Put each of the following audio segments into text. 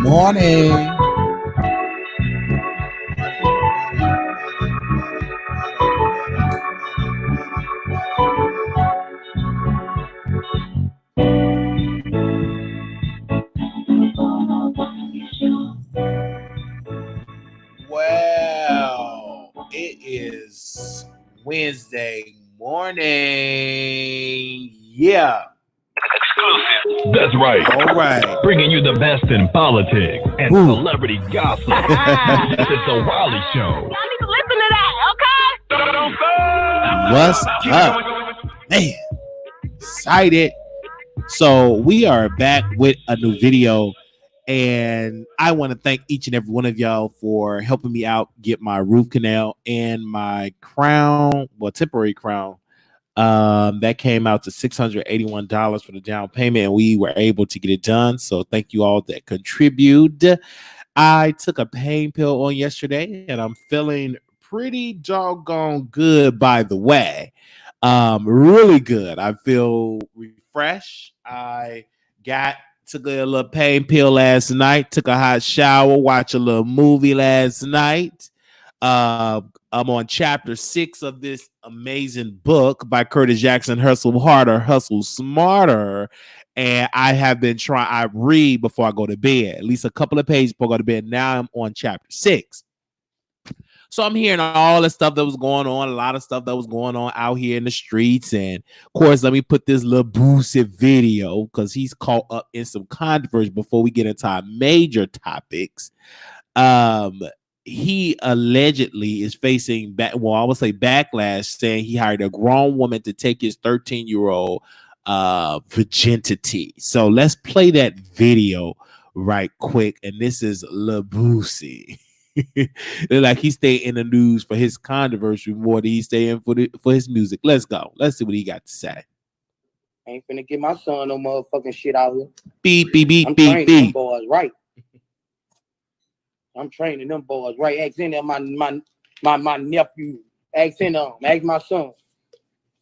morning. Well, it is Wednesday morning. Yeah. Exclusive. That's right. All right. Bringing you the best in politics and celebrity gossip. This is the Wiley Show. Y'all need to listen to that, okay? What's up? Man, excited. So we are back with a new video. And I want to thank each and every one of y'all for helping me out get my root canal and my crown, well, temporary crown. That came out to $681 for the down payment, and we were able to get it done. So thank you all that contribute. I took a pain pill on yesterday, and I'm feeling pretty doggone good, by the way. Really good. I feel refreshed. I took a little pain pill last night, took a hot shower, watched a little movie last night. I'm on chapter 6 of this amazing book by Curtis Jackson, Hustle Harder, Hustle Smarter. And I have been I read before I go to bed, at least a couple of pages before I go to bed. Now I'm on chapter 6. So I'm hearing all the stuff that was going on, a lot of stuff that was going on out here in the streets. And of course, let me put this little Boosie video because he's caught up in some controversy before we get into our major topics. He allegedly is facing backlash, saying he hired a grown woman to take his 13-year-old virginity. So let's play that video right quick. And this is Lil Boosie. Like he stayed in the news for his controversy more than he stayed in for his music. Let's go. Let's see what he got to say. Ain't finna get my son no motherfucking shit out here. Beep, beep, beep, I'm beep, training beep. them boys right. I'm training them boys right. Ask any of my nephew. Ask any of them. Ask my son.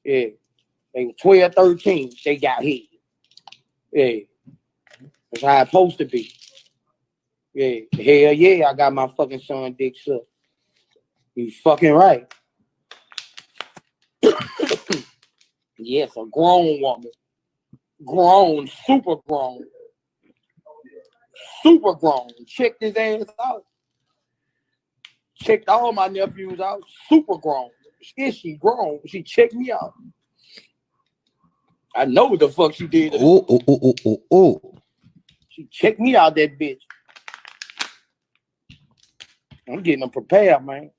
Yeah. They were 12, 13. They got hit. Yeah. That's how it's supposed to be. Yeah. Hell yeah, I got my fucking son dick sucked. You fucking right. Yes, a grown woman. Grown, super grown. Super grown. Checked his ass out. Checked all my nephews out. Super grown. Is she grown? She checked me out. I know what the fuck she did. Oh. She checked me out, that bitch. I'm getting them prepared, man.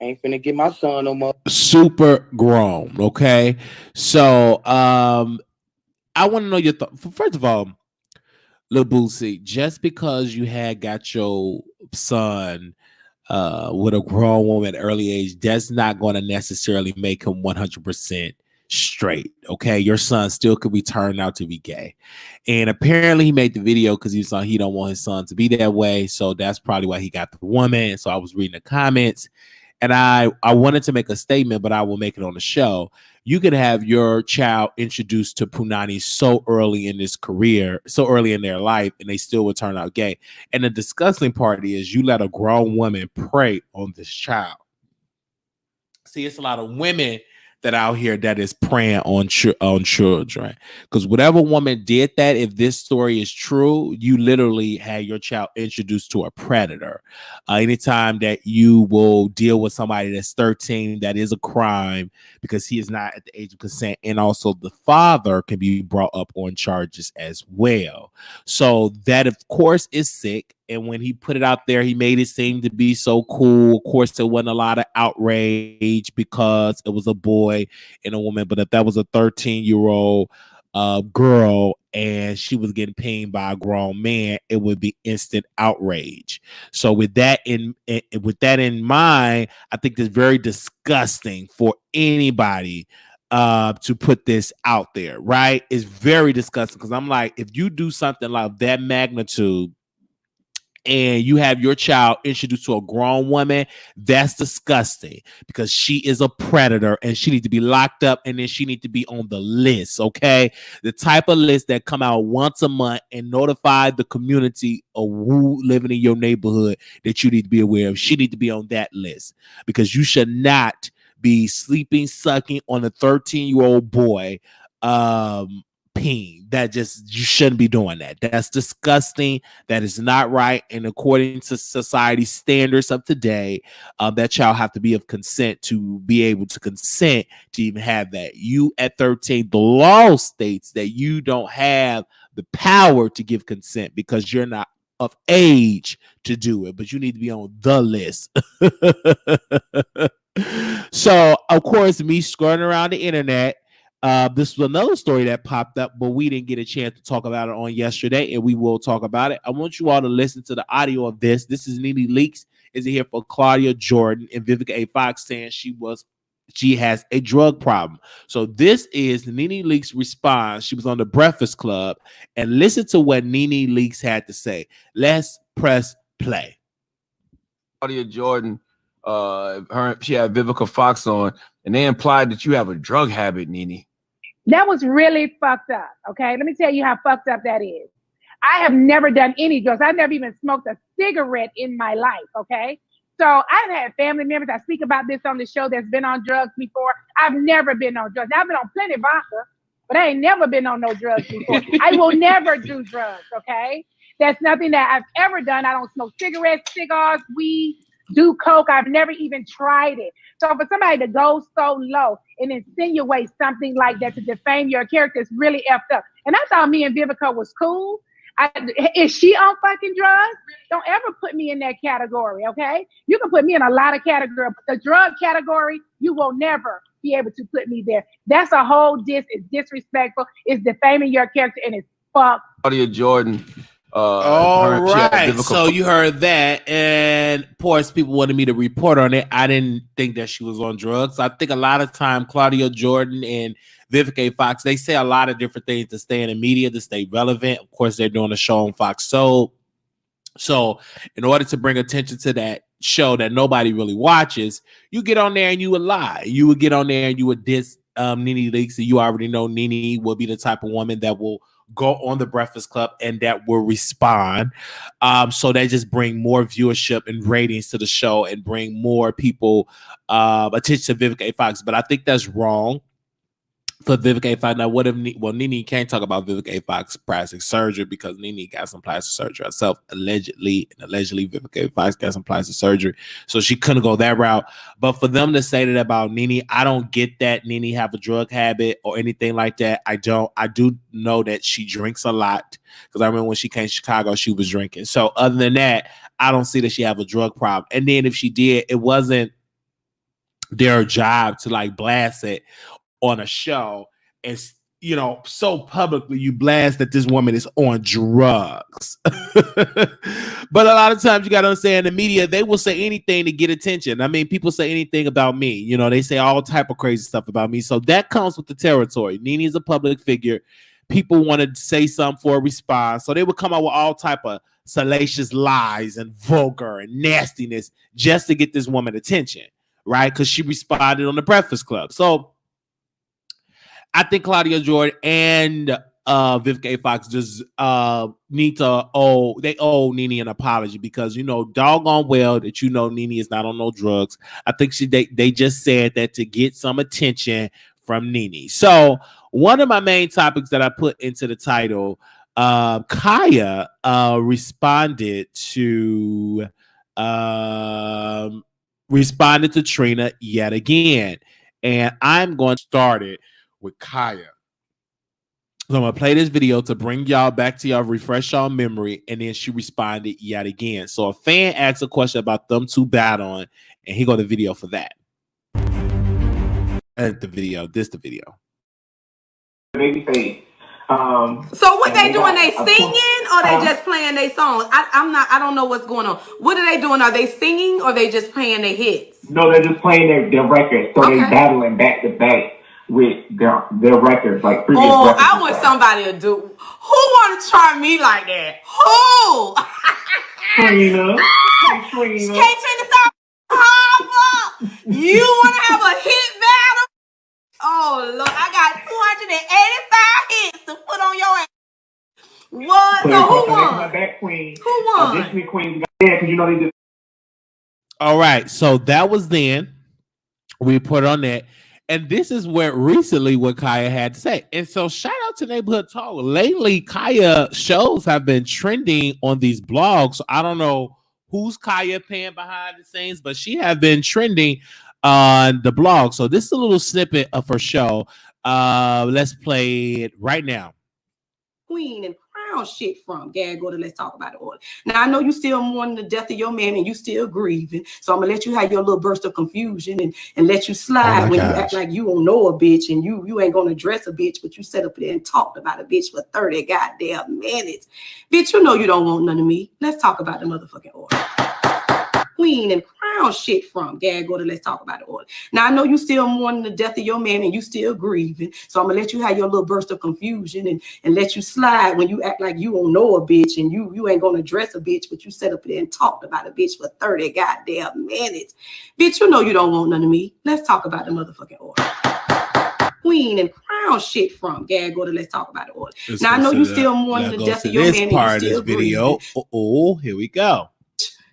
Ain't finna get my son no more. Super grown, okay? So, I want to know your thoughts. First of all, Lil Boosie, just because you had got your son with a grown woman at an early age, that's not going to necessarily make him 100% straight, okay? Your son still could be turned out to be gay. And apparently he made the video because he don't want his son to be that way, so that's probably why he got the woman. So I was reading the comments, and I wanted to make a statement, but I will make it on the show. You could have your child introduced to punani so early in this career, so early in their life, and they still would turn out gay. And the disgusting part is you let a grown woman prey on this child. See, it's a lot of women that out here that is preying on children, because whatever woman did that, if this story is true, you literally had your child introduced to a predator. Anytime that you will deal with somebody that's 13, that is a crime because he is not at the age of consent, and also the father can be brought up on charges as well. So that, of course, is sick. And when he put it out there, he made it seem to be so cool. Of course, there wasn't a lot of outrage because it was a boy and a woman. But if that was a 13-year-old girl and she was getting pinged by a grown man, it would be instant outrage. So with that in mind, I think it's very disgusting for anybody to put this out there, right? It's very disgusting because I'm like, if you do something like that magnitude and you have your child introduced to a grown woman, that's disgusting because she is a predator and she needs to be locked up, and then she needs to be on the list, okay? The type of list that come out once a month and notify the community of who living in your neighborhood that you need to be aware of. She needs to be on that list because you should not be sleeping, sucking on a 13-year-old boy. Peen. That just, you shouldn't be doing that. That's disgusting. That is not right. And according to society standards of today, that child have to be of consent to be able to consent to even have that. You at 13, the law states that you don't have the power to give consent because you're not of age to do it, but you need to be on the list. So, of course, me scrolling around the internet, this was another story that popped up, but we didn't get a chance to talk about it on yesterday, and we will talk about it. I want you all to listen to the audio of this. This is NeNe Leakes. Is it here for Claudia Jordan and Vivica A. Fox saying she has a drug problem. So this is NeNe Leakes' response. She was on the Breakfast Club, and listen to what NeNe Leakes had to say. Let's press play. Claudia Jordan, she had Vivica Fox on, and they implied that you have a drug habit, NeNe. That was really fucked up, okay? Let me tell you how fucked up that is. I have never done any drugs. I've never even smoked a cigarette in my life, okay? So I've had family members, I speak about this on the show, that's been on drugs before. I've never been on drugs. I've been on plenty of vodka, but I ain't never been on no drugs before. I will never do drugs, okay? That's nothing that I've ever done. I don't smoke cigarettes, cigars, weed, do coke. I've never even tried it. So for somebody to go so low and insinuate something like that to defame your character is really effed up. And I thought me and Vivica was cool. Is she on fucking drugs? Don't ever put me in that category, okay? You can put me in a lot of categories, but the drug category, you will never be able to put me there. That's a whole it's disrespectful. It's defaming your character, and it's fucked. Claudia Jordan. All right, so you heard that, and of course people wanted me to report on it. I didn't think that she was on drugs. I think a lot of time Claudia Jordan and Vivica Fox, they say a lot of different things to stay in the media, to stay relevant. Of course, they're doing a show on Fox Soul. So in order to bring attention to that show that nobody really watches, you get on there and you would lie. You would get on there and you would diss NeNe Leakes, and you already know NeNe will be the type of woman that will go on the Breakfast Club and that will respond. So they just bring more viewership and ratings to the show and bring more people attention to Vivica A. Fox. But I think that's wrong for Vivica A. Fox. Now, what if NeNe can't talk about Vivica A. Fox plastic surgery because NeNe got some plastic surgery herself, allegedly Vivica A. Fox got some plastic surgery, so she couldn't go that route. But for them to say that about NeNe, I don't get that NeNe have a drug habit or anything like that. I don't. I do know that she drinks a lot because I remember when she came to Chicago, she was drinking. So other than that, I don't see that she have a drug problem. And then if she did, it wasn't their job to like blast it on a show and, you know, so publicly you blast that this woman is on drugs. But a lot of times you got to understand, the media, they will say anything to get attention. I mean, people say anything about me. You know, they say all type of crazy stuff about me. So that comes with the territory. NeNe is a public figure. People want to say something for a response. So they would come out with all type of salacious lies and vulgar and nastiness just to get this woman attention, right? Because she responded on the Breakfast Club. So I think Claudia Jordan and Vivica A. Fox just need to owe NeNe an apology because, you know, doggone well that, you know, NeNe is not on no drugs. I think they just said that to get some attention from NeNe. So one of my main topics that I put into the title, Khia responded to Trina yet again, and I'm going to start it with Khia. So I'm gonna play this video to bring y'all back to y'all, refresh y'all memory, and then she responded yet again. So a fan asked a question about them two battling, and he got the video for that. The video. Babyface. So what they doing? They singing or they just playing their songs? I don't know what's going on. What are they doing? Are they singing or they just playing their hits? No, they're just playing their records. So they battling back to back with their records, like previous records. I want somebody to do. Who want to try me like that? Who? Trina. Hey, Trina. Hey, Trina, stop. You want to have a hit battle? Oh, Lord, I got 285 hits to put on your ass. What? So who won? My back, Queen. Who won? Additionally, Queen, yeah, because you know they just. All right, so that was then. We put on that. And this is where recently what Khia had to say. And so shout out to Neighborhood Talk. Lately, Khia shows have been trending on these blogs. So I don't know who's Khia paying behind the scenes, but she have been trending on the blog. So this is a little snippet of her show. Let's play it right now. Queen and crown shit from. Gag order, let's talk about the order. Now, I know you still mourning the death of your man and you still grieving. So I'm going to let you have your little burst of confusion and let you slide when you act like you don't know a bitch and you ain't going to address a bitch, but you sat up there and talked about a bitch for 30 goddamn minutes. Bitch, you know you don't want none of me. Let's talk about the motherfucking order. Queen and crown shit from. Gag order, let's talk about the order. Now, I know you still mourning the death of your man and you still grieving. So I'm going to let you have your little burst of confusion and let you slide when you act like you don't know a bitch and you ain't going to address a bitch, but you sat up there and talked about a bitch for 30 goddamn minutes. Bitch, you know you don't want none of me. Let's talk about the motherfucking order. Queen and crown shit from. Gag order, let's talk about the order. Now, I know you still mourning the death of your man and you still grieving. Oh, here we go.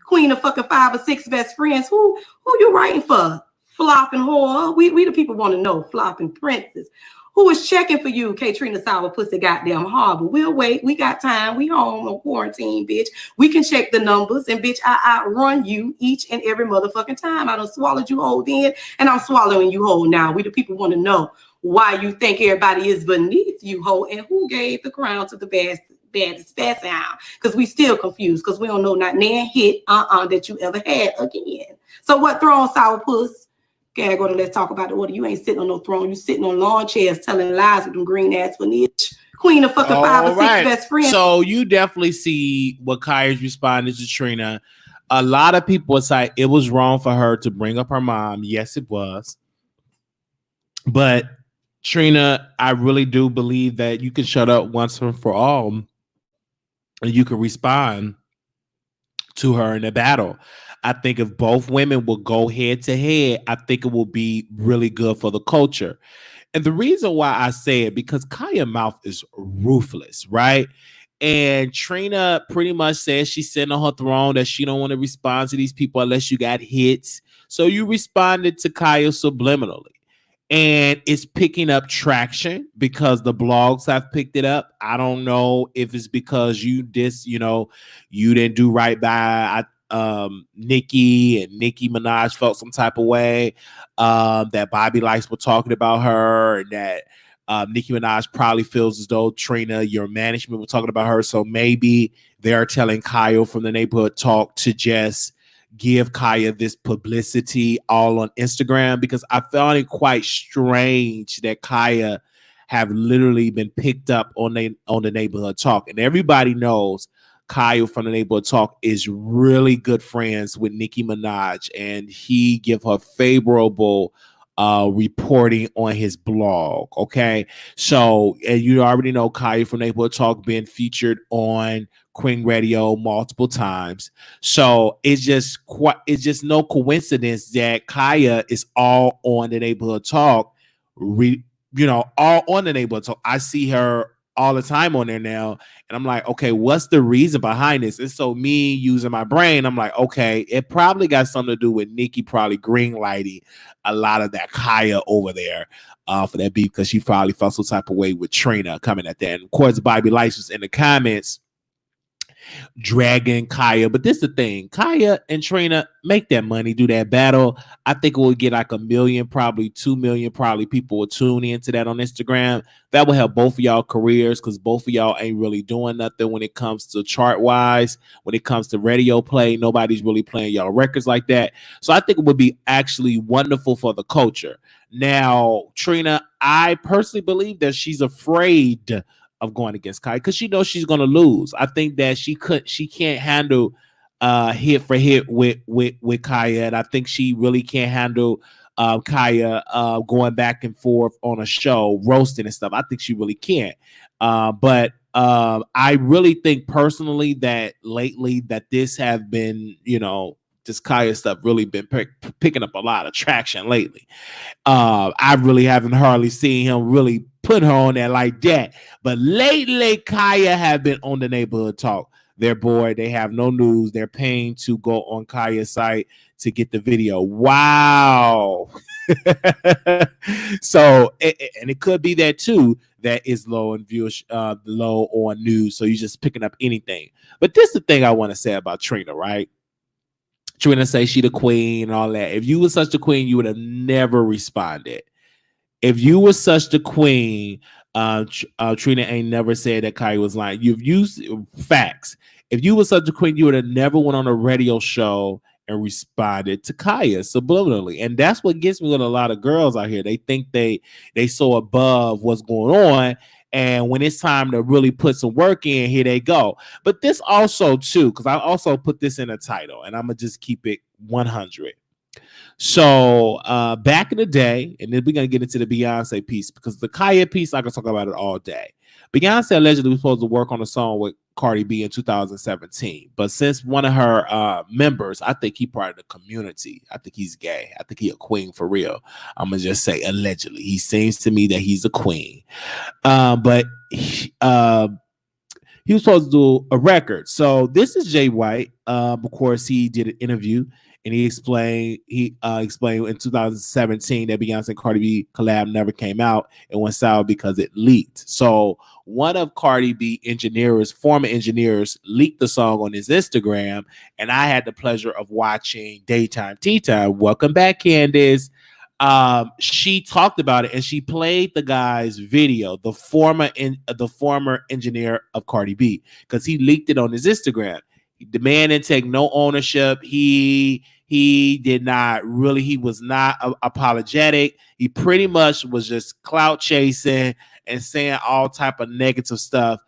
Queen of fucking 5 or 6 best friends. Who you writing for? Flopping whore. We the people want to know. Flopping princess. Who is checking for you? Trina sour pussy goddamn harbor. We'll wait. We got time. We home on quarantine, bitch. We can check the numbers. And bitch, I outrun you each and every motherfucking time. I done swallowed you whole then, and I'm swallowing you whole now. We the people want to know why you think everybody is beneath you, hoe, and who gave the crown to the baddest out, because we still confused, because we don't know not nan hit that you ever had again. So what throne sour puss? Gag order, let's talk about the order. You ain't sitting on no throne. You sitting on lawn chairs telling lies with them green ass veneers. Queen of fucking 5 or 6 best friends. So you definitely see what Khia's responded to Trina. A lot of people say it was wrong for her to bring up her mom. Yes, it was. But Trina, I really do believe that you can shut up once and for all, and you can respond to her in a battle. I think if both women will go head to head, I think it will be really good for the culture. And the reason why I say it, because Khia mouth is ruthless, right? And Trina pretty much says she's sitting on her throne, that she don't want to respond to these people unless you got hits. So you responded to Khia subliminally. And it's picking up traction because the blogs have picked it up. I don't know if it's because you didn't do right by Nicki, and Nicki Minaj felt some type of way, that Bobby Likes were talking about her, and that Nicki Minaj probably feels as though Trina, your management, were talking about her. So maybe they're telling Khia from the Neighborhood Talk to just give Khia this publicity all on Instagram, because I found it quite strange that Khia have literally been picked up on the Neighborhood Talk. And everybody knows Khia from the Neighborhood Talk is really good friends with Nicki Minaj, and he give her favorable reporting on his blog. Okay, so and you already know Khia from Neighborhood Talk been featured on Queen Radio multiple times. So it's just no coincidence that Khia is all on the Neighborhood Talk, all on the Neighborhood Talk. I see her all the time on there now, and I'm like, okay, what's the reason behind this? And so me using my brain, I'm like, okay, it probably got something to do with Nicki probably greenlighting a lot of that Khia over there for that beef, because she probably felt some type of way with Trina coming at that. And of course, Bobby Likes was in the comments dragging Khia. But this is the thing, Khia and Trina, make that money, do that battle. I think it will get like 1 million, probably 2 million, probably people will tune into that on Instagram. That will help both of y'all careers, because both of y'all ain't really doing nothing when it comes to chart wise. When it comes to radio play, nobody's really playing y'all records like that. So I think it would be actually wonderful for the culture. Now, Trina, I personally believe that she's afraid of going against Khia, because she knows she's going to lose. I think that she can't handle hit for hit with Khia, and I think she really can't handle Khia going back and forth on a show, roasting and stuff. I think she really can't. But I really think personally that lately that this have been, this Khia stuff really been picking up a lot of traction lately. I really haven't hardly seen him really put her on there like that. But lately, Khia have been on the Neighborhood Talk. They're bored. They have no news. They're paying to go on Khia's site to get the video. Wow. So, and it could be that too, that is low in views, low on news. So you're just picking up anything. But this is the thing I want to say about Trina, right? Trina say she the queen and all that. If you were such a queen, you would have never responded. If you were such the queen, Trina ain't never said that Khia was lying. You've used facts. If you were such a queen, you would have never went on a radio show and responded to Khia subliminally. And that's what gets me with a lot of girls out here. They think they so above what's going on. And when it's time to really put some work in, here they go. But this also, too, because I also put this in a title, and I'm going to just keep it 100. So back in the day, and then we're going to get into the Beyonce piece, because the Khia piece, I can talk about it all day. Beyonce allegedly was supposed to work on a song with Cardi B in 2017. But since one of her members, I think he part of the community. I think he's gay. I think he a queen for real. I'm going to just say allegedly. He seems to me that he's a queen. But he was supposed to do a record. So this is Jay White. Of course, he did an interview. And he explained in 2017 that Beyonce and Cardi B collab never came out. It went sour because it leaked. So one of Cardi B former engineers, leaked the song on his Instagram. And I had the pleasure of watching Daytime Tea Time. Welcome back, Candace. She talked about it and she played the guy's video, the former engineer of Cardi B, because he leaked it on his Instagram. The man didn't take no ownership. He did not really. He was not apologetic. He pretty much was just clout chasing and saying all type of negative stuff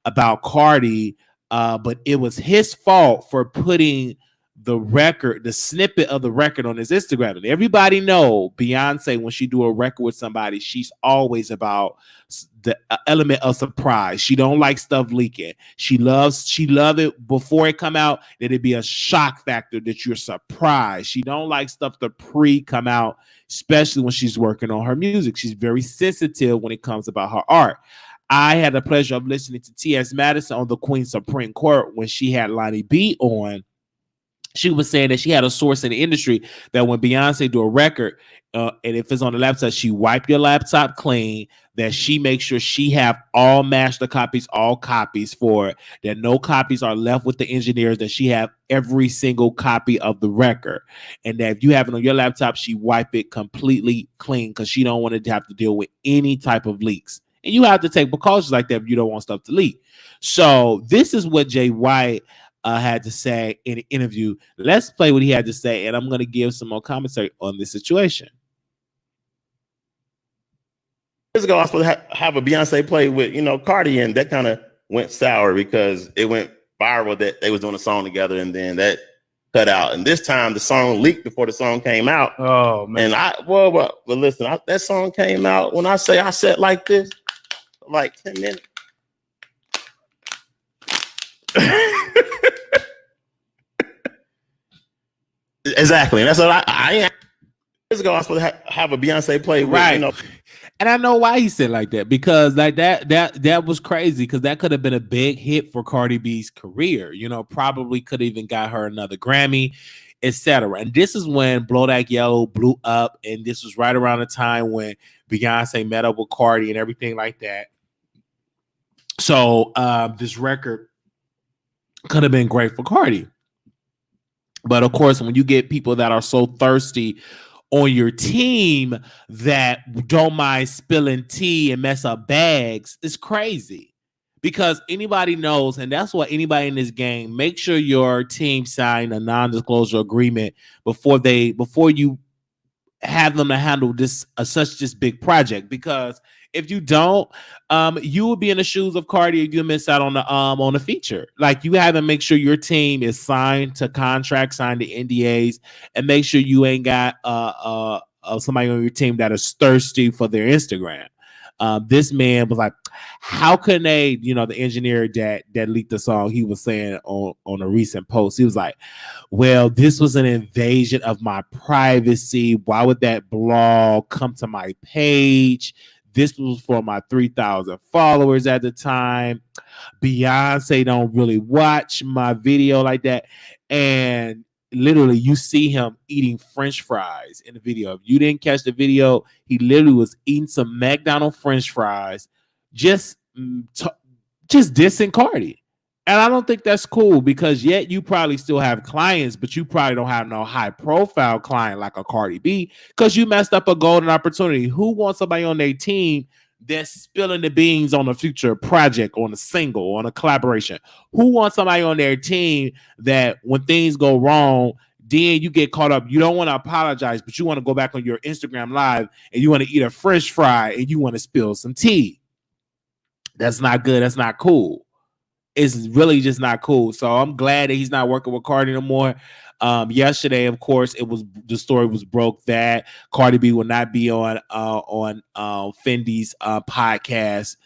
about Cardi. But it was his fault for putting the snippet of the record on his Instagram. And everybody know Beyonce, when she do a record with somebody, she's always about the element of surprise. She don't like stuff leaking. She love it before it come out, that it be a shock factor that you're surprised. She don't like stuff to come out, especially when she's working on her music. She's very sensitive when it comes about her art. I had the pleasure of listening to T.S. Madison on the Queen Supreme Court when she had Lonnie B on. She was saying that she had a source in the industry that when Beyonce do a record, and if it's on the laptop, she wipe your laptop clean, that she makes sure she have all master copies, all copies for it, that no copies are left with the engineers, that she have every single copy of the record. And that if you have it on your laptop, she wipe it completely clean because she don't want to have to deal with any type of leaks. And you have to take precautions like that if you don't want stuff to leak. So this is what Jay White had to say in an interview. Let's play what he had to say, and I'm going to give some more commentary on this situation. Years ago, I was supposed to have a Beyonce play with, Cardi, and that kind of went sour because it went viral that they was doing a song together, and then that cut out. And this time, the song leaked before the song came out. Oh man! And well, listen, that song came out. When I say I sat like this, like 10 minutes. Exactly, and that's what I years ago I was supposed to have a Beyonce play with, right. And I know why he said like that, because like that was crazy, because that could have been a big hit for Cardi B's career. Probably could have even got her another Grammy, etc. And this is when Blow That Yellow blew up, and this was right around the time when Beyonce met up with Cardi and everything like that. So this record could have been great for Cardi. But of course, when you get people that are so thirsty on your team that don't mind spilling tea and mess up bags, it's crazy. Because anybody knows, and that's what anybody in this game, make sure your team sign a non-disclosure agreement before you have them to handle this such big project. Because if you don't, you will be in the shoes of Cardi if you miss out on the feature. Like, you have to make sure your team is signed to contracts, signed to NDAs, and make sure you ain't got somebody on your team that is thirsty for their Instagram. This man was like, how can they, the engineer that leaked the song, he was saying on a recent post, he was like, well, this was an invasion of my privacy. Why would that blog come to my page? This was for my 3,000 followers at the time. Beyonce don't really watch my video like that. And literally, you see him eating French fries in the video. If you didn't catch the video, he literally was eating some McDonald's French fries, just dissing Cardi. And I don't think that's cool because yet you probably still have clients, but you probably don't have no high profile client like a Cardi B because you messed up a golden opportunity. Who wants somebody on their team that's spilling the beans on a future project, on a single, on a collaboration? Who wants somebody on their team that when things go wrong, then you get caught up? You don't want to apologize, but you want to go back on your Instagram live and you want to eat a French fry and you want to spill some tea. That's not good. That's not cool. It's really just not cool. So I'm glad that he's not working with Cardi no more. Yesterday, of course, the story was broke that Cardi B will not be on Fendi's podcast.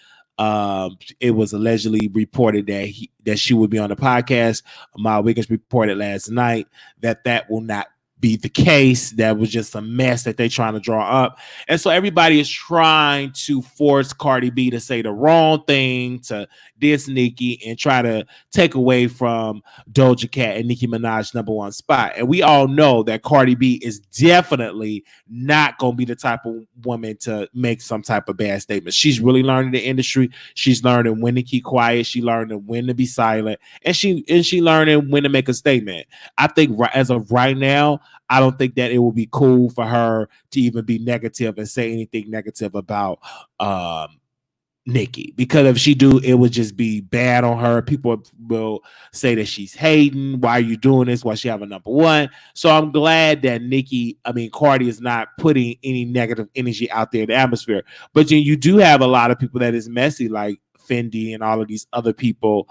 It was allegedly reported that she would be on the podcast. Miles Wiggins reported last night that will not be the case. That was just a mess that they're trying to draw up. And so everybody is trying to force Cardi B to say the wrong thing, to diss Nicki, and try to take away from Doja Cat and Nicki Minaj's #1 spot. And we all know that Cardi B is definitely not going to be the type of woman to make some type of bad statement. She's really learning the industry. She's learning when to keep quiet. She learning when to be silent. And she learning when to make a statement. I think as of right now, I don't think that it will be cool for her to even be negative and say anything negative about Nicki, because if she do, it would just be bad on her. People will say that she's hating. Why are you doing this? Why she have a #1? So I'm glad that Cardi is not putting any negative energy out there in the atmosphere. But you do have a lot of people that is messy, like Fendi and all of these other people.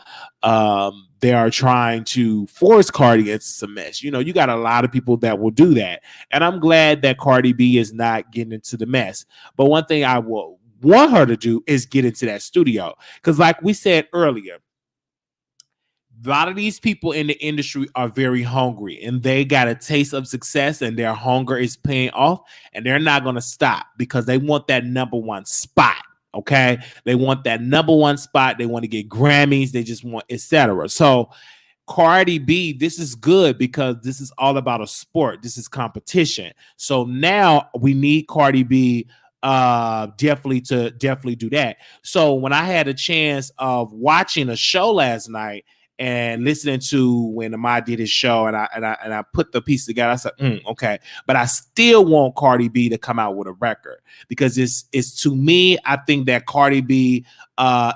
They are trying to force Cardi into some mess. You got a lot of people that will do that. And I'm glad that Cardi B is not getting into the mess. But one thing I will want her to do is get into that studio. Because like we said earlier, a lot of these people in the industry are very hungry and they got a taste of success and their hunger is paying off and they're not going to stop because they want that #1 spot. Okay, they want that #1 spot. They want to get Grammys. They just want etc. So Cardi B, this is good because this is all about a sport. This is competition. So now we need Cardi B definitely do that. So when I had a chance of watching a show last night and listening to when Ahmad did his show, and I put the piece together, I said, okay, but I still want Cardi B to come out with a record because it's to me, I think that Cardi B,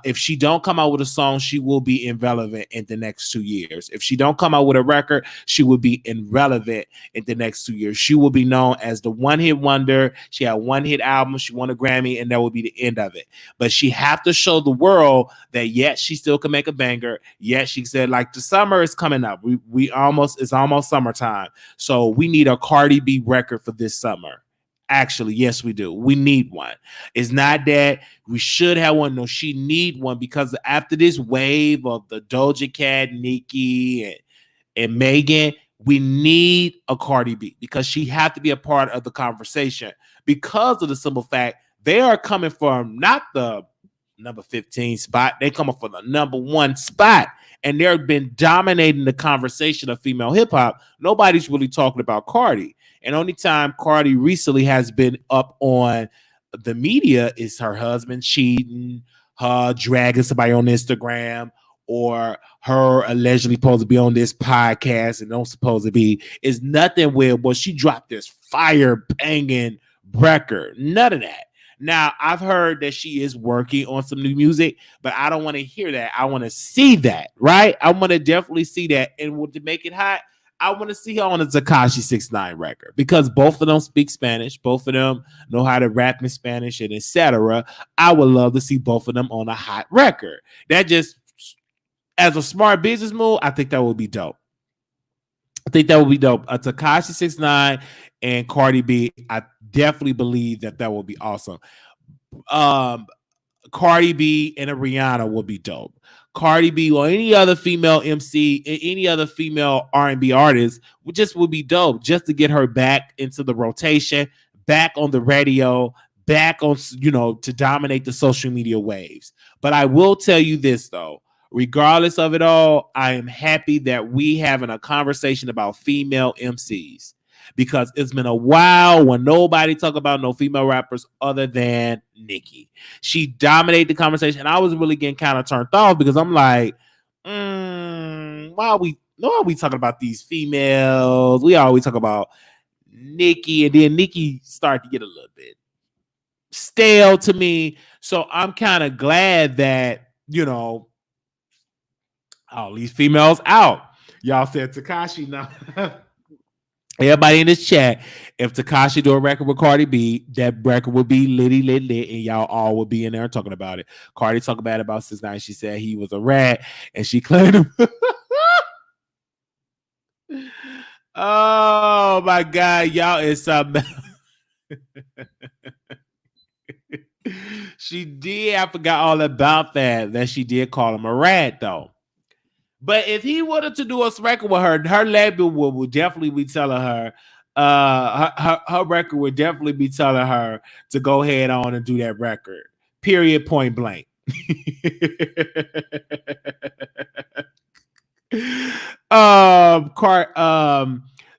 if she don't come out with a song, she will be irrelevant in the next 2 years. If she don't come out with a record, she will be irrelevant in the next 2 years. She will be known as the one-hit wonder. She had one hit album, she won a Grammy, and that will be the end of it. But she have to show the world that yet she still can make a banger. Yet she said, like, the summer is coming up. It's almost summertime. So we need a Cardi B record for this summer. Actually, yes, we do. We need one. It's not that we should have one. No, she need one because after this wave of the Doja Cat, Nicki, and Megan, we need a Cardi B because she has to be a part of the conversation because of the simple fact they are coming from not the number 15 spot. They coming for the #1 spot. And they've been dominating the conversation of female hip hop. Nobody's really talking about Cardi. And only time Cardi recently has been up on the media is her husband cheating, her dragging somebody on Instagram, or her allegedly supposed to be on this podcast and don't supposed to be. It's nothing where, well, she dropped this fire banging record. None of that. Now, I've heard that she is working on some new music, but I don't want to hear that. I want to see that, right? I want to definitely see that. And to make it hot, I want to see her on a Tekashi 6ix9ine record because both of them speak Spanish. Both of them know how to rap in Spanish and etc. I would love to see both of them on a hot record. That just, as a smart business move, I think that would be dope. A Tekashi 6ix9ine and Cardi B, I definitely believe that would be awesome. Cardi B and a Rihanna would be dope. Cardi B or any other female MC, any other female R&B artist would be dope just to get her back into the rotation, back on the radio, back on, to dominate the social media waves. But I will tell you this though, regardless of it all, I am happy that we having a conversation about female MCs because it's been a while when nobody talk about no female rappers other than Nicki. She dominated the conversation, and I was really getting kind of turned off because I'm like, why are we talking about these females? We always talk about Nicki, and then Nicki started to get a little bit stale to me. So I'm kind of glad that, all these females out. Y'all said Tekashi now. Everybody in this chat, if Tekashi do a record with Cardi B, that record would be lit, and y'all all would be in there talking about it. Cardi talked bad about 6ix9ine. She said he was a rat, and she claimed him. Oh my God, y'all is something. She did. I forgot all about that. That she did call him a rat, though. But if he wanted to do a record with her label would definitely be telling her, her record would definitely be telling her to go ahead on and do that record. Period. Point blank.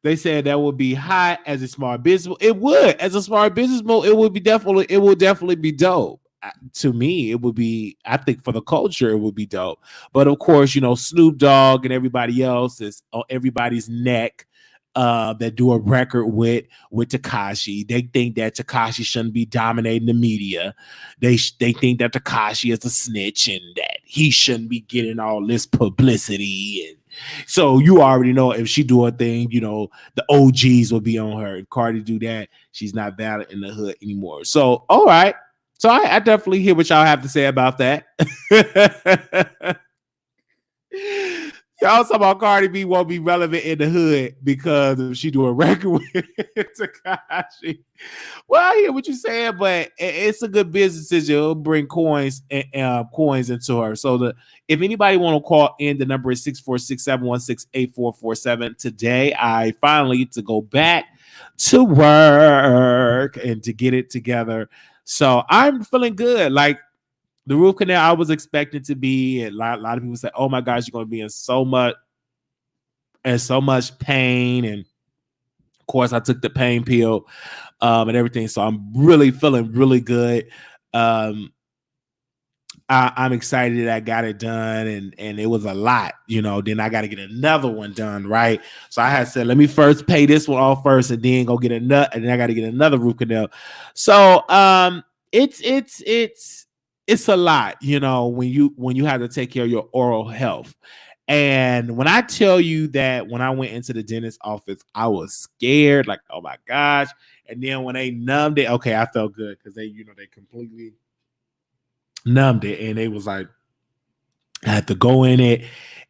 They said that would be hot as a smart business. It would, as a smart business move, it would definitely be dope. To me, it would be, I think for the culture, it would be dope. But of course, Snoop Dogg and everybody else is on everybody's neck that do a record with Tekashi. They think that Tekashi shouldn't be dominating the media. They think that Tekashi is a snitch and that he shouldn't be getting all this publicity. And so you already know if she do a thing, the OGs will be on her. If Cardi do that, she's not valid in the hood anymore. So, all right. So I definitely hear what y'all have to say about that. Y'all talking about Cardi B won't be relevant in the hood because if she do a record with Tekashi. Well, I hear what you're saying, but it's a good business decision. It'll bring coins into her. So if anybody want to call in, the number is 646-716-8447. Today, I finally get to go back to work and to get it together. So I'm feeling good. Like the root canal, I was expecting to be. A lot of people say, "Oh my gosh, you're going to be in so much pain." And of course, I took the pain pill and everything. So I'm really feeling really good. I'm excited that I got it done, and it was a lot, Then I got to get another one done, right? So I had said, let me first pay this one off first, and then go get and then I got to get another root canal. So it's a lot, when you have to take care of your oral health. And when I tell you that when I went into the dentist office, I was scared, like, oh my gosh. And then when they numbed it, okay, I felt good because they completely numbed it, and they was like, I had to go in it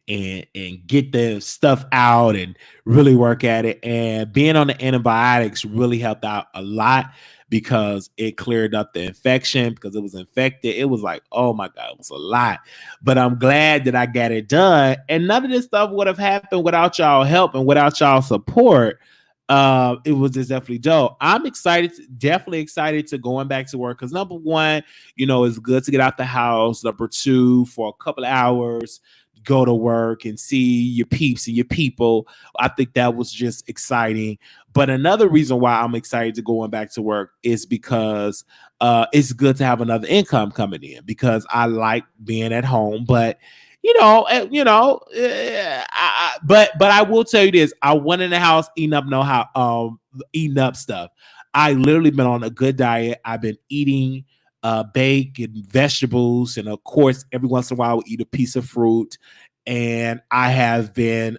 and get the stuff out and really work at it. And being on the antibiotics really helped out a lot because it cleared up the infection because it was infected. It was like, oh my God, it was a lot. But I'm glad that I got it done. And none of this stuff would have happened without y'all help and without y'all support. It was just definitely dope. I'm definitely excited to going back to work because number one, it's good to get out the house. Number two, for a couple of hours, go to work and see your peeps and your people. I think that was just exciting. But another reason why I'm excited to going back to work is because it's good to have another income coming in because I like being at home, but but I will tell you this. I went in the house eating up stuff. I literally been on a good diet. I've been eating bacon, vegetables, and of course, every once in a while, I would eat a piece of fruit. And I have been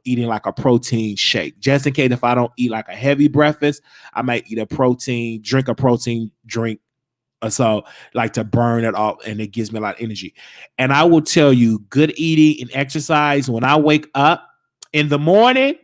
eating like a protein shake. Just in case if I don't eat like a heavy breakfast, I might eat a protein drink. So like to burn it off, and it gives me a lot of energy. And I will tell you, good eating and exercise, when I wake up in the morning,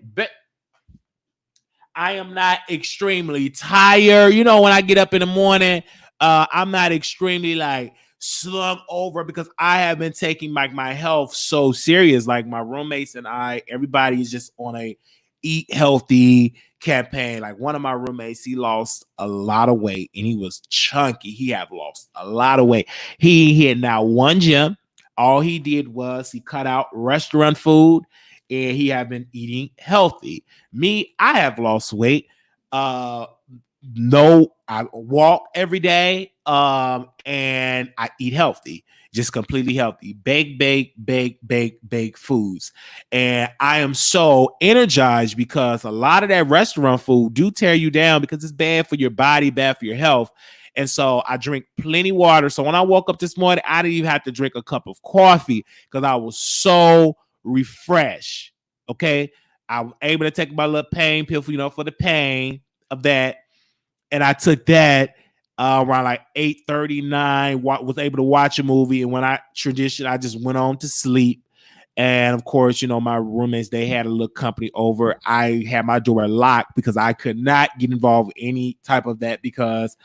I am not extremely tired. When I get up in the morning, I'm not extremely like slung over because I have been taking like my health so serious. Like my roommates and I, everybody is just on a eat healthy campaign. Like one of my roommates, he lost a lot of weight and he was chunky. He have lost a lot of weight. He had now one gym. All he did was he cut out restaurant food and he have been eating healthy. Me, I have lost weight. No, I walk every day. And I eat healthy, just completely healthy. Bake foods. And I am so energized because a lot of that restaurant food do tear you down because it's bad for your body, bad for your health. And so I drink plenty water. So when I woke up this morning, I didn't even have to drink a cup of coffee because I was so refreshed. Okay. I was able to take my little pain pill for, for the pain of that. And I took that around like 8:39, was able to watch a movie. And when I just went on to sleep. And of course, my roommates, they had a little company over. I had my door locked because I could not get involved in any type of that because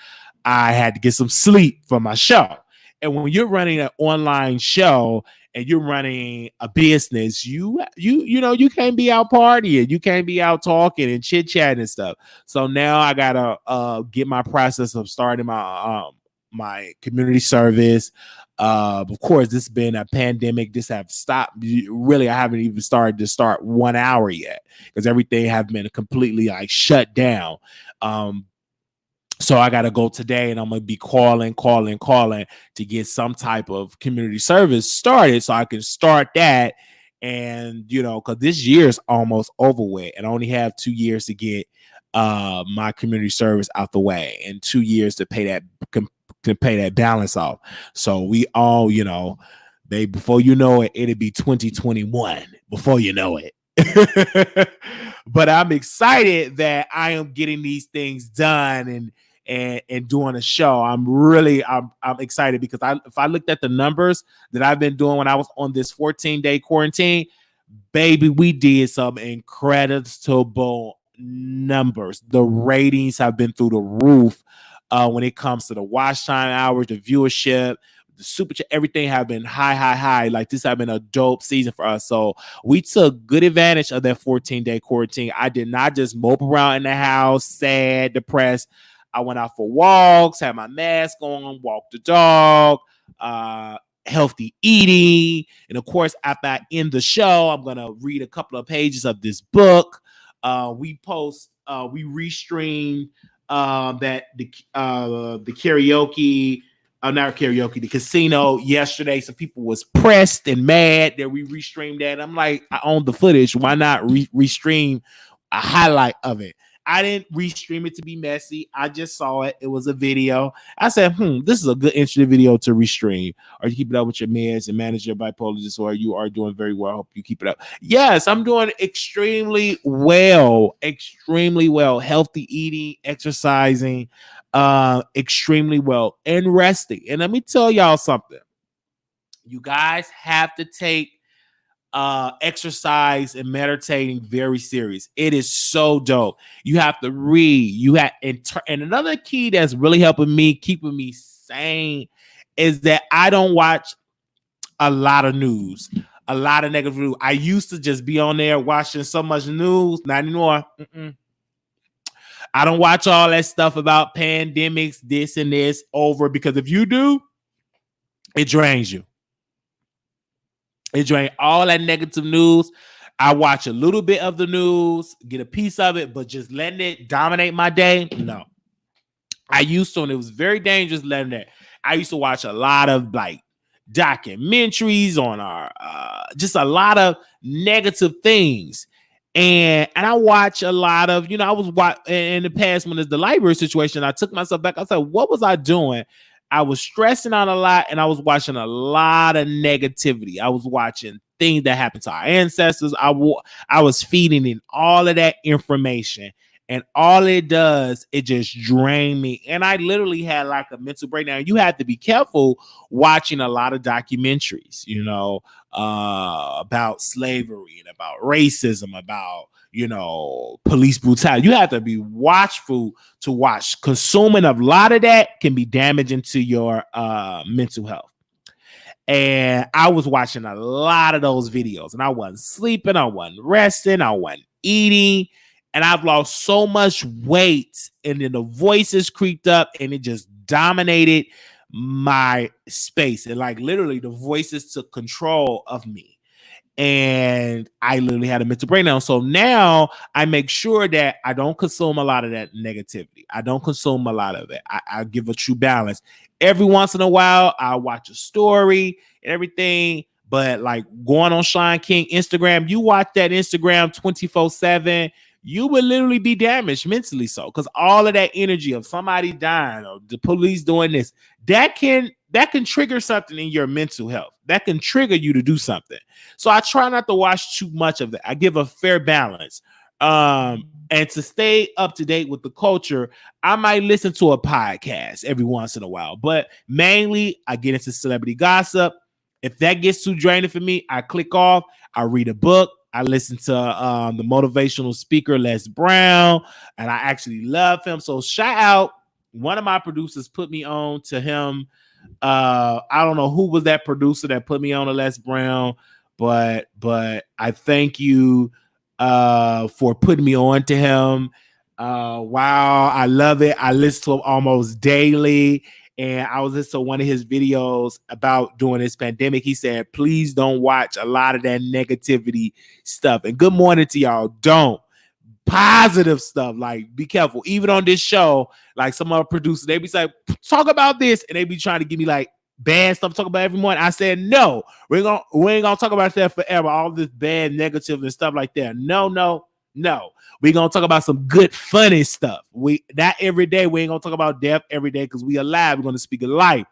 I had to get some sleep for my show. And when you're running an online show and you're running a business, you can't be out partying, you can't be out talking and chit chatting and stuff. So now I gotta get my process of starting my my community service. Of course, this has been a pandemic. This have stopped. Really, I haven't even started to start 1 hour yet because everything have been completely like shut down. So I got to go today and I'm going to be calling to get some type of community service started so I can start that. And, because this year is almost over with and I only have 2 years to get my community service out the way and 2 years to pay that balance off. So we all, before you know it, it'll be 2021 before you know it. But I'm excited that I am getting these things done and doing a show. I'm excited because if I looked at the numbers that I've been doing when I was on this 14-day quarantine, baby, we did some incredible numbers. The ratings have been through the roof when it comes to the watch time hours, the viewership, the super chat, everything have been high. Like this have been a dope season for us. So we took good advantage of that 14-day quarantine. I did not just mope around in the house, sad, depressed. I went out for walks, had my mask on, walked the dog, healthy eating. And of course, after I end the show, I'm going to read a couple of pages of this book. We restreamed that the karaoke, not karaoke, the casino yesterday. Some people was pressed and mad that we restreamed that. I'm like, I own the footage. Why not restream a highlight of it? I didn't restream it to be messy. I just saw it. It was a video. I said, this is a good interesting video to restream. Or you keep it up with your meds and manage your bipolar disorder. You are doing very well. I hope you keep it up. Yes, I'm doing extremely well. Healthy eating, exercising, extremely well, and resting. And let me tell y'all something. You guys have to take exercise and meditating very serious. It is so dope. You have to read. And another key that's really helping me, keeping me sane, is that I don't watch a lot of news, a lot of negative news. I used to just be on there watching so much news. Not anymore. I don't watch all that stuff about pandemics, this and this over, because if you do, it drains you. It drains all that negative news. I watch a little bit of the news, get a piece of it, but just letting it dominate my day, no. I used to, and it was very dangerous letting that. I used to watch a lot of like documentaries on our, just a lot of negative things. And I watch a lot of, I was in the past when it's the library situation, I took myself back. I said, what was I doing? I was stressing out a lot and I was watching a lot of negativity. I was watching things that happened to our ancestors. I was feeding in all of that information. and all it does, it just drained me. And I literally had like a mental breakdown. You have to be careful watching a lot of documentaries, you know, about slavery and about racism, about, you know, police brutality. You have to be watchful to watch. Consuming a lot of that can be damaging to your mental health. And I was watching a lot of those videos, and I wasn't sleeping, I wasn't resting, I wasn't eating, and I've lost so much weight, and then the voices creeped up, and it just dominated my space. And like literally the voices took control of me. And I literally had a mental breakdown. So now I make sure that I don't consume a lot of that negativity. I don't consume a lot of it. I give a true balance. Every once in a while, I watch a story and everything. But like going on Sean King Instagram, you watch that Instagram 24/7, you will literally be damaged mentally. So because all of that energy of somebody dying or the police doing this, that can trigger something in your mental health. That can trigger you to do something. So I try not to watch too much of that. I give a fair balance. And to stay up to date with the culture, I might listen to a podcast every once in a while. But mainly, I get into celebrity gossip. If that gets too draining for me, I click off. I read a book. I listen to the motivational speaker, Les Brown, and I actually love him. So shout out. One of my producers put me on to him. I don't know who was that producer that put me on to Les Brown, but I thank you for putting me on to him. Wow, I love it. I listen to him almost daily. And I was listening to one of his videos about during this pandemic. He said, please don't watch a lot of that negativity stuff. And good morning to y'all. Don't. Positive stuff. Like, be careful. Even on this show, like some other producers, they be like, talk about this. And they be trying to give me like bad stuff to talk about every morning. I said, no, we ain't gonna talk about that forever. All this bad, negative, and stuff like that. No. We're gonna talk about some good, funny stuff. We not every day. We ain't gonna talk about death every day because we alive. We're gonna speak of life.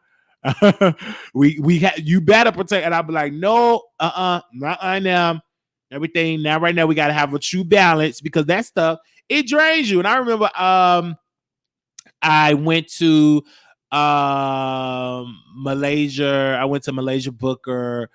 You better protect. And I'll be like, no, now. Everything now, right now, we gotta have a true balance because that stuff it drains you. And I remember I went to Malaysia. I went to Malaysia Booker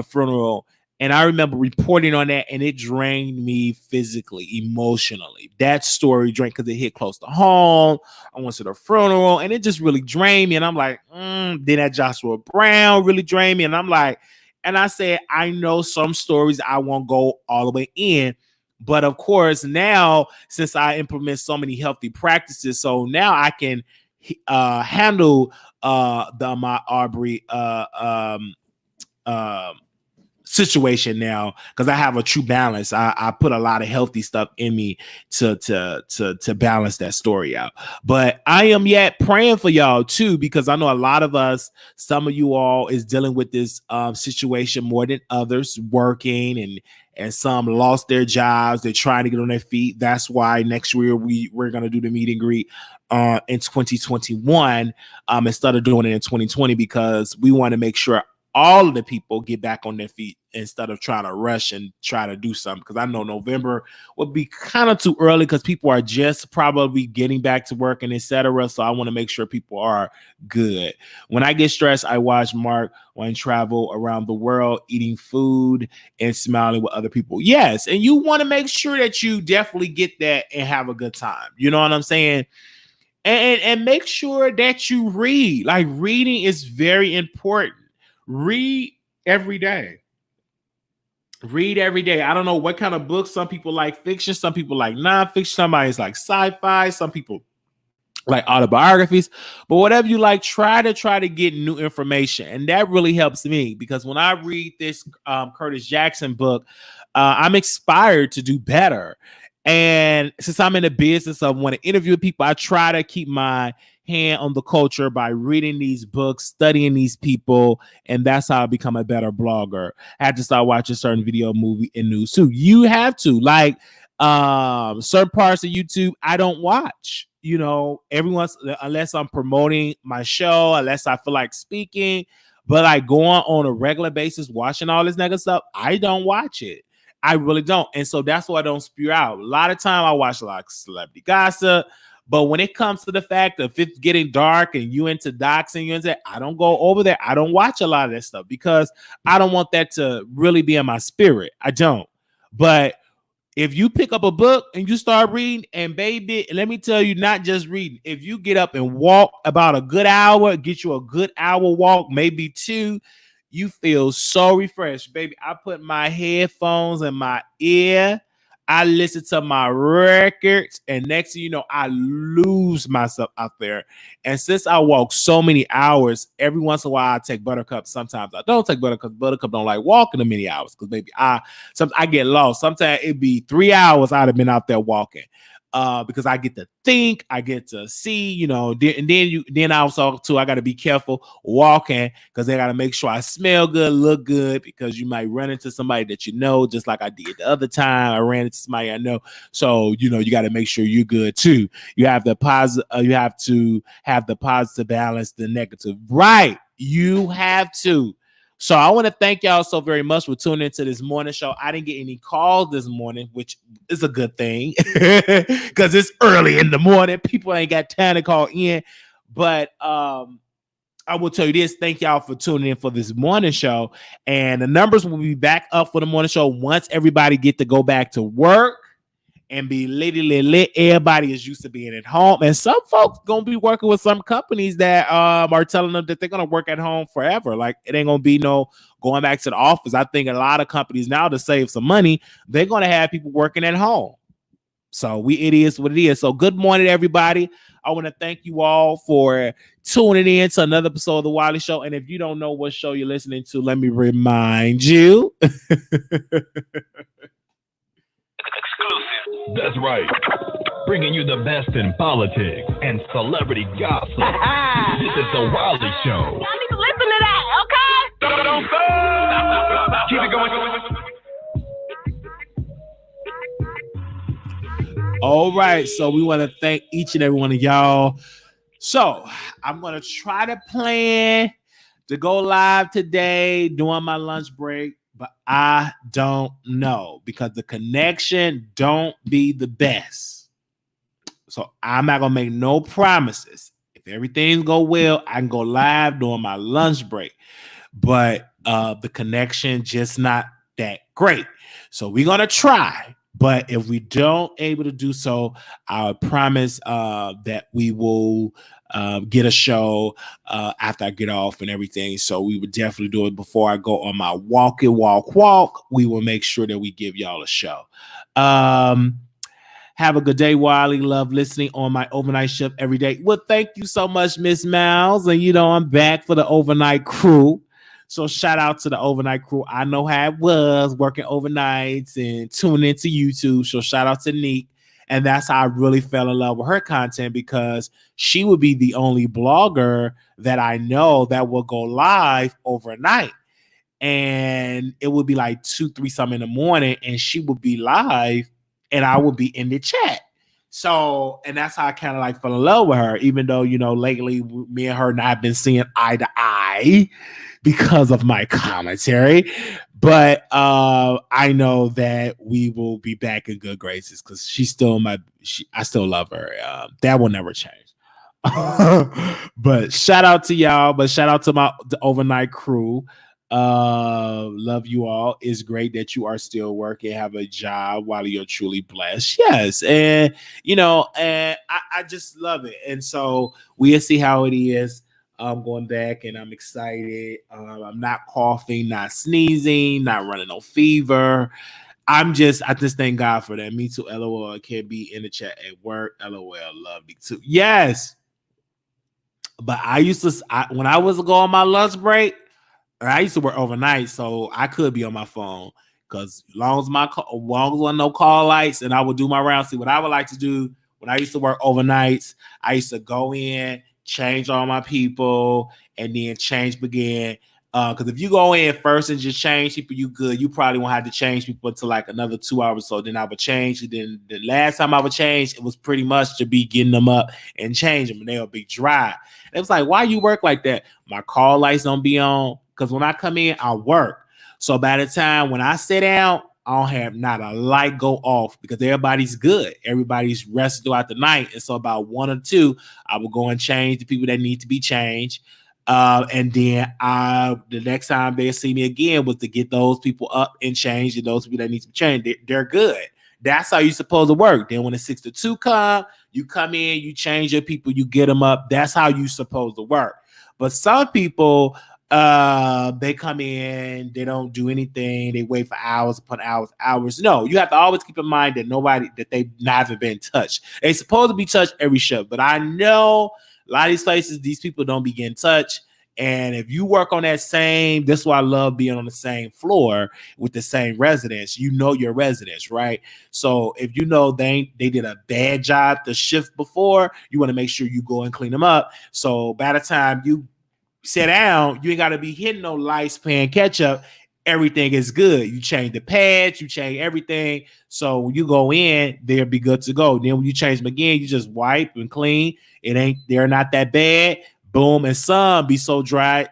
funeral. And I remember reporting on that, and it drained me physically, emotionally. That story drained because it hit close to home. I went to the funeral, and it just really drained me. And I'm like, then that Joshua Brown really drained me. And I'm like, and I said, I know some stories I won't go all the way in. But of course, now, since I implement so many healthy practices, so now I can handle the Ahmaud Arbery situation now because I have a true balance. I put a lot of healthy stuff in me to balance that story out. But I am yet praying for y'all too, because I know a lot of us, some of you all is dealing with this situation more than others, working and some lost their jobs. They're trying to get on their feet. That's why next year we're going to do the meet and greet in 2021 instead of doing it in 2020, because we want to make sure all of the people get back on their feet instead of trying to rush and try to do something. Because I know November would be kind of too early because people are just probably getting back to work and etc. So I want to make sure people are good. When I get stressed, I watch Mark when travel around the world, eating food and smiling with other people. Yes, and you want to make sure that you definitely get that and have a good time. You know what I'm saying? And make sure that you read. Like, reading is very important. Read every day. Read every day. I don't know what kind of books. Some people like fiction. Some people like nonfiction. Somebody's like sci-fi. Some people like autobiographies. But whatever you like, try to get new information. And that really helps me, because when I read this Curtis Jackson book, I'm inspired to do better. And since I'm in the business of want to interview people, I try to keep my hand on the culture by reading these books, studying these people, and that's how I become a better blogger. I had to start watching certain video, movie, and news too. You have to, like certain parts of YouTube I don't watch, you know, unless I'm promoting my show, unless I feel like speaking. But like going on a regular basis, watching all this negative stuff, I don't watch it. I really don't. And so that's why I don't spew out. A lot of time I watch a lot of celebrity gossip. But when it comes to the fact of it's getting dark and you into doxing, you into, I don't go over there. I don't watch a lot of that stuff because I don't want that to really be in my spirit. I don't. But if you pick up a book and you start reading, and baby, let me tell you, not just reading. If you get up and walk about a good hour, get you a good hour walk, maybe 2, you feel so refreshed, baby. I put my headphones in my ear. I listen to my records, and next thing you know, I lose myself out there. And since I walk so many hours, every once in a while I take Buttercup. Sometimes I don't take Buttercup. Buttercup don't like walking the many hours because baby, I get lost. Sometimes it'd be 3 hours I'd have been out there walking. Because I get to think, I get to see, you know, then also too, I got to be careful walking because they got to make sure I smell good, look good, because you might run into somebody that you know, just like I did the other time. I ran into somebody I know, so you know you got to make sure you're good too. You have the positive, you have to have the positive balance, the negative, right? You have to. So I want to thank y'all so very much for tuning into this morning show. I didn't get any calls this morning, which is a good thing because it's early in the morning. People ain't got time to call in. But I will tell you this. Thank y'all for tuning in for this morning show. And the numbers will be back up for the morning show once everybody get to go back to work and be lit. Everybody is used to being at home. And some folks gonna be working with some companies that are telling them that they're gonna work at home forever. Like it ain't gonna be no going back to the office. I think a lot of companies now, to save some money, they're gonna have people working at home. So it is what it is. So good morning, everybody. I want to thank you all for tuning in to another episode of the Wiley Show. And if you don't know what show you're listening to, let me remind you. That's right. Bringing you the best in politics and celebrity gossip. This is the Wiley Show. Y'all need to listen to that, okay? Don't stop. Keep it going. All right. So we want to thank each and every one of y'all. So I'm going to try to plan to go live today during my lunch break. But I don't know because the connection don't be the best. So I'm not going to make no promises. If everything's go well, I can go live during my lunch break. But the connection just not that great. So we're going to try. But if we don't able to do so, I promise that we will get a show after I get off and everything. So we would definitely do it before I go on my walk. We will make sure that we give y'all a show. Have a good day, Wiley. Love listening on my overnight shift every day. Well, thank you so much, Miss Miles. And you know, I'm back for the overnight crew. So shout out to the overnight crew. I know how it was working overnights and tuning into YouTube. So shout out to NeNe. And that's how I really fell in love with her content, because she would be the only blogger that I know that will go live overnight. And it would be like 2-3 something in the morning, and she would be live and I would be in the chat. So, and that's how I kind of like fell in love with her, even though, you know, lately me and her not been seeing eye to eye because of my commentary. But I know that we will be back in good graces because she's still I still love her. That will never change. But shout out to y'all. But shout out to the overnight crew. Love you all. It's great that you are still working, have a job while you're truly blessed. Yes. And you know, and I just love it. And so we'll see how it is. I'm going back and I'm excited. I'm not coughing, not sneezing, not running no fever. I just thank God for that. Me too. LOL. I can't be in the chat at work. LOL. Love me too. Yes. But I used to, when I was going on my lunch break, I used to work overnight, so I could be on my phone because as long as no call lights, and I would do my rounds. See what I would like to do when I used to work overnights. I used to go in, change all my people, and then change again. Because if you go in first and just change people, you good. You probably won't have to change people until like another 2 hours. So then I would change. And then the last time I would change, it was pretty much to be getting them up and change them, and they'll be dry. And it was like, why you work like that? My call lights don't be on. Because when I come in, I work. So by the time when I sit down, I don't have not a light go off because everybody's good. Everybody's rested throughout the night. And so about 1 or 2, I will go and change the people that need to be changed. And then the next time they see me again was to get those people up and changed, and those people that need to be changed, they're good. That's how you're supposed to work. Then when the 6 to 2 come, you come in, you change your people, you get them up. That's how you're supposed to work. But some people, they come in, they don't do anything, they wait for hours upon hours. No, you have to always keep in mind that they've never been touched. They're supposed to be touched every shift, but I know a lot of these places, these people don't be getting touched. And if you work on that this is why I love being on the same floor with the same residents. You know your residents, right? So if you know they did a bad job the shift before, you want to make sure you go and clean them up. So by the time you sit down, you ain't got to be hitting no lights, pan catch up. Everything is good. You change the pads, you change everything. So when you go in, they'll be good to go. Then when you change them again, you just wipe and clean. They're not that bad. Boom. And some be so dry,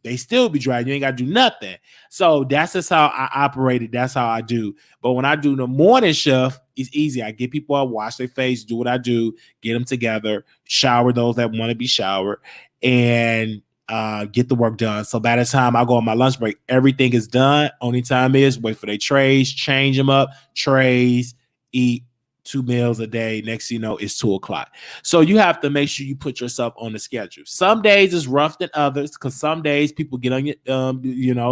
they still be dry. You ain't got to do nothing. So that's just how I operated. That's how I do. But when I do the morning shift, it's easy. I get people up, wash their face, do what I do, get them together, shower those that want to be showered, and get the work done. So by the time I go on my lunch break, everything is done. Only time is wait for their trays, change them up, trays, eat 2 meals a day. Next thing you know, it's 2 o'clock. So you have to make sure you put yourself on the schedule. Some days is rough than others because some days people get on your,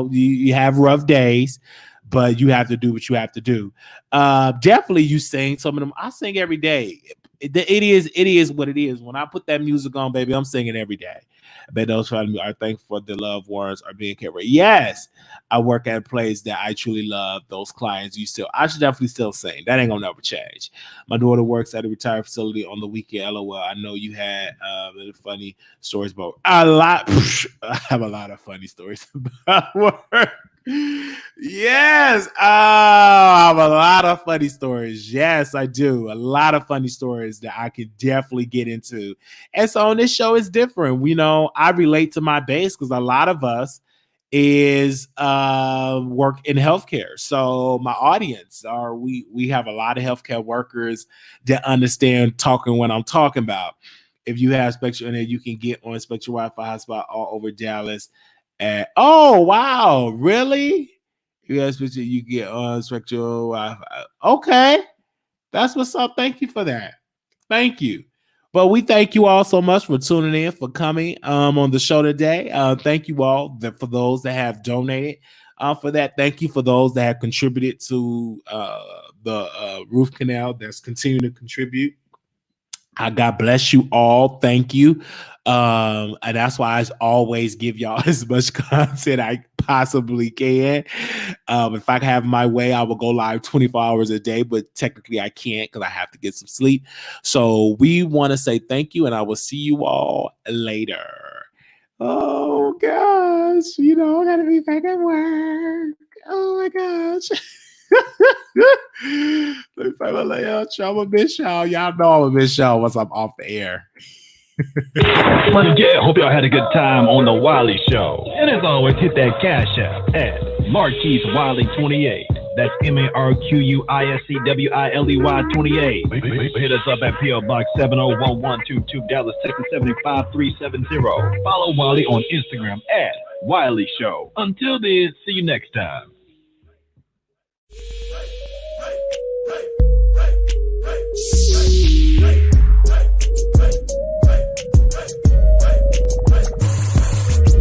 you have rough days, but you have to do what you have to do. Definitely you sing. Some of them, I sing every day. It is what it is. When I put that music on, baby, I'm singing every day. I bet those around me are thankful for the loved ones are being cared for. Yes, I work at a place that I truly love. Those clients, I should definitely still sing. That ain't gonna never change. My daughter works at a retired facility on the weekend. LOL. I know you had funny stories about a lot. I have a lot of funny stories about work. Yes. I have a lot of funny stories. Yes, I do. A lot of funny stories that I could definitely get into. And so on this show, it's different. I relate to my base because a lot of us is work in healthcare. So my audience we have a lot of healthcare workers that understand talking when I'm talking about. If you have Spectrum Internet, you can get on Spectrum Wi-Fi hotspot all over Dallas. Oh wow, really? You get on Spectrum Wi-Fi. Okay, that's what's up. Thank you for that. Thank you. But we thank you all so much for tuning in, for coming on the show today. Thank you all for those that have donated for that. Thank you for those that have contributed to the roof canal that's continuing to contribute. God bless you all. Thank you. And that's why I always give y'all as much content I possibly can. If I can have my way, I will go live 24 hours a day, but technically I can't because I have to get some sleep. So we want to say thank you, and I will see you all later. Oh gosh, I gotta be back at work. Oh my gosh. Let me find my layout. I'm a miss y'all. Y'all know I'm a miss y'all once I'm off the air. Yeah, hope y'all had a good time on the Wiley Show. And as always, hit that cash app at Marquise Wiley 28. That's MarquisWiley 28. Hit us up at PO Box 701122 Dallas, Texas 75370. Follow Wiley on Instagram at Wiley Show. Until then, see you next time.